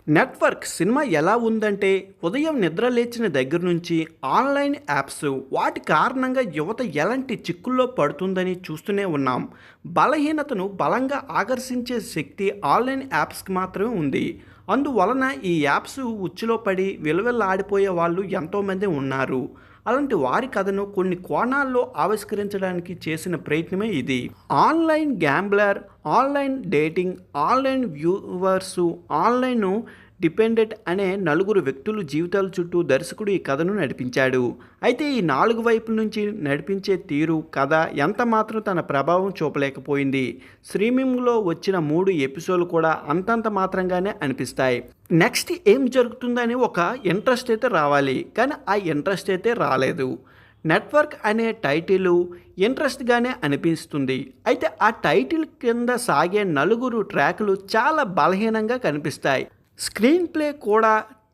Network cinema ఎలా ఉందంటే ఉదయం నిద్ర లేచిన దగ్గర నుంచి ఆన్లైన్ యాప్స్ వాటి కారణంగా యువత ఎలాంటి చిక్కుల్లో పడుతుందని చూస్తూనే ఉన్నాం. బలహీనతను బలంగా ఆకర్షించే శక్తి ఆన్లైన్ యాప్స్కి మాత్రమే ఉంది. అందువలన ఈ యాప్స్ ఉచ్చులో పడి విలువెల్లాడిపోయే వాళ్ళు ఎంతోమంది ఉన్నారు. అలాంటి వారి కథను కొన్ని కోణాల్లో ఆవిష్కరించడానికి చేసిన ప్రయత్నమే ఇది. Online gambler, online dating, online viewers, online dependent అనే నలుగురు వ్యక్తుల జీవితాల చుట్టూ దర్శకుడు ఈ కథను నడిపించాడు. అయితే ఈ నాలుగు వైపుల నుంచి నడిపించే తీరు, కథ ఎంత మాత్రం తన ప్రభావం చూపలేకపోయింది. స్ట్రీమింగ్లో వచ్చిన 3 ఎపిసోడ్లు కూడా అంతంత మాత్రంగానే అనిపిస్తాయి. నెక్స్ట్ ఏం జరుగుతుందని ఒక ఇంట్రెస్ట్ అయితే రావాలి, కానీ ఆ ఇంట్రెస్ట్ అయితే రాలేదు. నెట్వర్క్ అనే టైటిల్ ఇంట్రెస్ట్గానే అనిపిస్తుంది. అయితే ఆ టైటిల్ కింద సాగే నలుగురు ట్రాకులు చాలా బలహీనంగా కనిపిస్తాయి. స్క్రీన్ ప్లే కూడా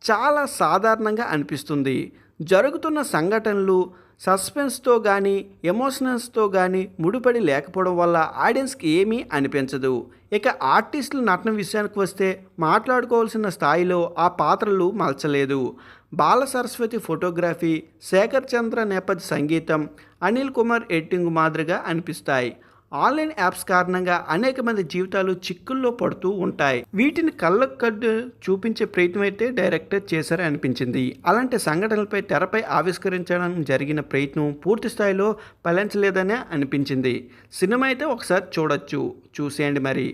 చాలా సాధారణంగా అనిపిస్తుంది. జరుగుతున్న సంఘటనలు సస్పెన్స్తో కానీ ఎమోషనల్స్తో కానీ ముడిపడి లేకపోవడం వల్ల ఆడియన్స్కి ఏమీ అనిపించదు. ఇక ఆర్టిస్టుల నటన విషయానికి వస్తే మాట్లాడుకోవాల్సిన స్థాయిలో ఆ పాత్రలు మలచలేదు. బాల సరస్వతి ఫోటోగ్రఫీ, శేఖర్ చంద్ర నేపథ్య సంగీతం, అనిల్ కుమార్ ఎడిటింగ్ మాదిరిగా అనిపిస్తాయి. ఆన్లైన్ యాప్స్ కారణంగా అనేక మంది జీవితాలు చిక్కుల్లో పడుతూ ఉంటాయి. వీటిని కళ్ళకు కడ్డు చూపించే ప్రయత్నం అయితే డైరెక్టర్ చేశారని అనిపించింది. అలాంటి సంఘటనలపై తెరపై ఆవిష్కరించడం జరిగిన ప్రయత్నం పూర్తి స్థాయిలో ఫలించలేదనే అనిపించింది. సినిమా అయితే ఒకసారి చూసేయండి మరి.